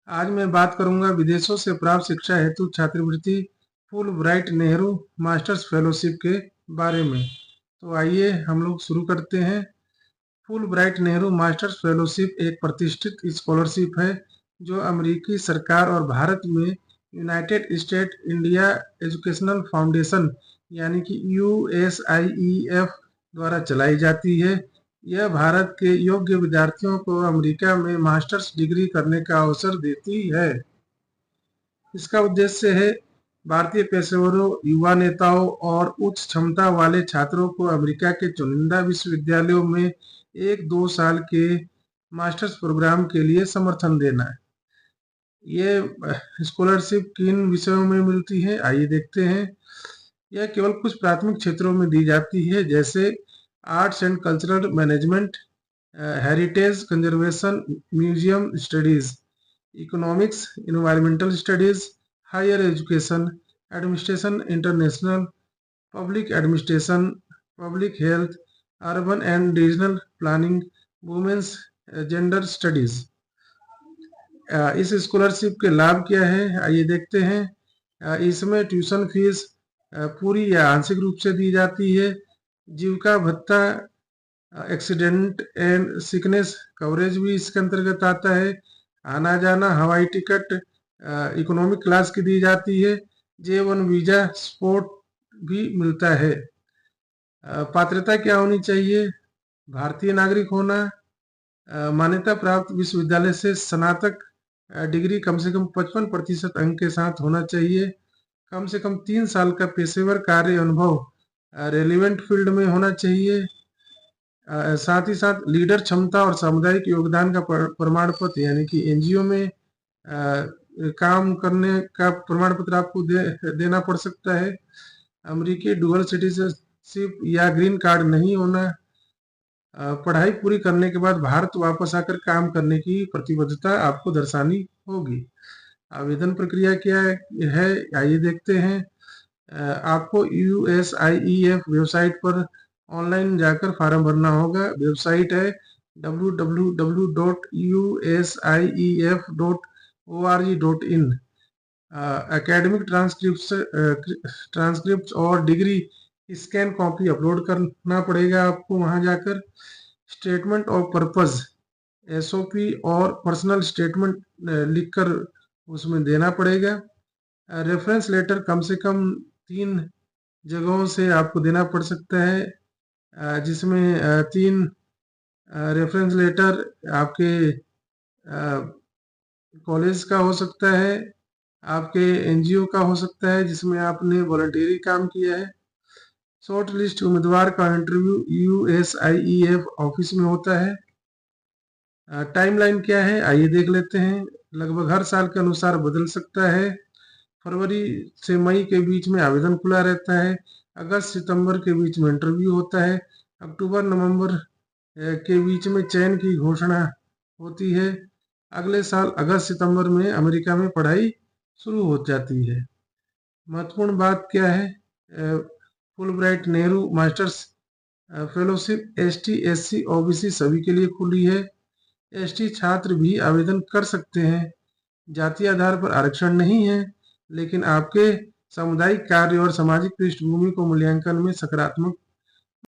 आज मैं बात करूंगा विदेशों से प्राप्त शिक्षा हेतु छात्रवृत्ति full bright Nehru masters fellowship के बारे में। तो आइए हम लोग शुरू करते हैं। Full bright Nehru masters fellowship एक प्रतिष्ठित स्कॉलरशिप है जो अमेरिकी सरकार और भारत में United state India educational foundation यानी कि USIEF द्वारा चलाई जाती है। यह भारत के योग्य विद्यार्थियों को अमेरिका में मास्टर्स डिग्री करने का अवसर देती है। इसका उद्देश्य है भारतीय पेशेवरों, युवा नेताओं और उच्च क्षमता वाले छात्रों को अमेरिका के चुनिंदा विश्वविद्यालयों में 1-2 साल के मास्टर्स प्रोग्राम के लिए समर्थन देना है। ये स्कॉलरशिप किन विषयों में मिलती है, आइए देखते हैं। यह केवल कुछ प्राथमिक क्षेत्रों में दी जाती है, जैसे arts and cultural management, heritage conservation, museum studies, economics, environmental studies, higher education, administration international, public administration, public health, urban and regional planning, women's gender studies. इस स्कॉलरशिप के लाभ क्या है, आइए देखते हैं। इसमें ट्यूशन फीस पूरी या आंशिक रूप से दी जाती है। जीविका भत्ता, एक्सीडेंट एंड सिकनेस कवरेज भी इसके अंतर्गत आता है। आना जाना, हवाई टिकट इकोनॉमिक क्लास की दी जाती है। J1 वीजा सपोर्ट भी मिलता है। पात्रता क्या होनी चाहिए, भारतीय नागरिक होना, मान्यता प्राप्त विश्वविद्यालय से स्नातक डिग्री कम से कम 55% अंक के साथ होना चाहिए। कम से कम 3 साल का पेशेवर कार्य अनुभव रेलिवेंट फील्ड में होना चाहिए। साथ ही साथ लीडर क्षमता और सामुदायिक योगदान का प्रमाण पत्र यानी कि NGO में काम करने का प्रमाण पत्र आपको देना पड़ सकता है। अमेरिकी डुअल सिटीजनशिप या ग्रीन कार्ड नहीं होना। पढ़ाई पूरी करने के बाद भारत वापस आकर काम करने की प्रतिबद्धता आपको दर्शानी होगी। आवेदन प्रक्रिया क्या है, आइए देखते हैं। आपको USIEF वेबसाइट पर ऑनलाइन जाकर फॉर्म भरना होगा। वेबसाइट है www.usief.org.in। एकेडमिक ट्रांसक्रिप्ट और डिग्री स्कैन कॉपी अपलोड करना पड़ेगा आपको वहां जाकर। स्टेटमेंट ऑफ पर्पस SOP और पर्सनल स्टेटमेंट लिखकर उसमें देना पड़ेगा। रेफरेंस लेटर कम से कम 3 जगहों से आपको देना पड़ सकता है, जिसमें 3 रेफरेंस लेटर आपके कॉलेज का हो सकता है, आपके NGO का हो सकता है जिसमें आपने वॉलंटियरी काम किया है। शॉर्ट लिस्ट उम्मीदवार का इंटरव्यू USIEF ऑफिस में होता है। टाइमलाइन क्या है, आइए देख लेते हैं। लगभग हर साल के अनुसार बदल सकता है। फरवरी से मई के बीच में आवेदन खुला रहता है। अगस्त सितंबर के बीच में इंटरव्यू होता है। अक्टूबर नवंबर के बीच में चयन की घोषणा होती है। अगले साल अगस्त सितंबर में अमेरिका में पढ़ाई शुरू हो जाती है। महत्वपूर्ण बात क्या है, full bright Nehru masters fellowship ST SC OBC सभी के लिए खुली है। ST छात्र भी आवेदन कर सकते हैं। जातीय आधार पर आरक्षण नहीं है, लेकिन आपके सामुदायिक कार्य और सामाजिक पृष्ठभूमि को मूल्यांकन में सकारात्मक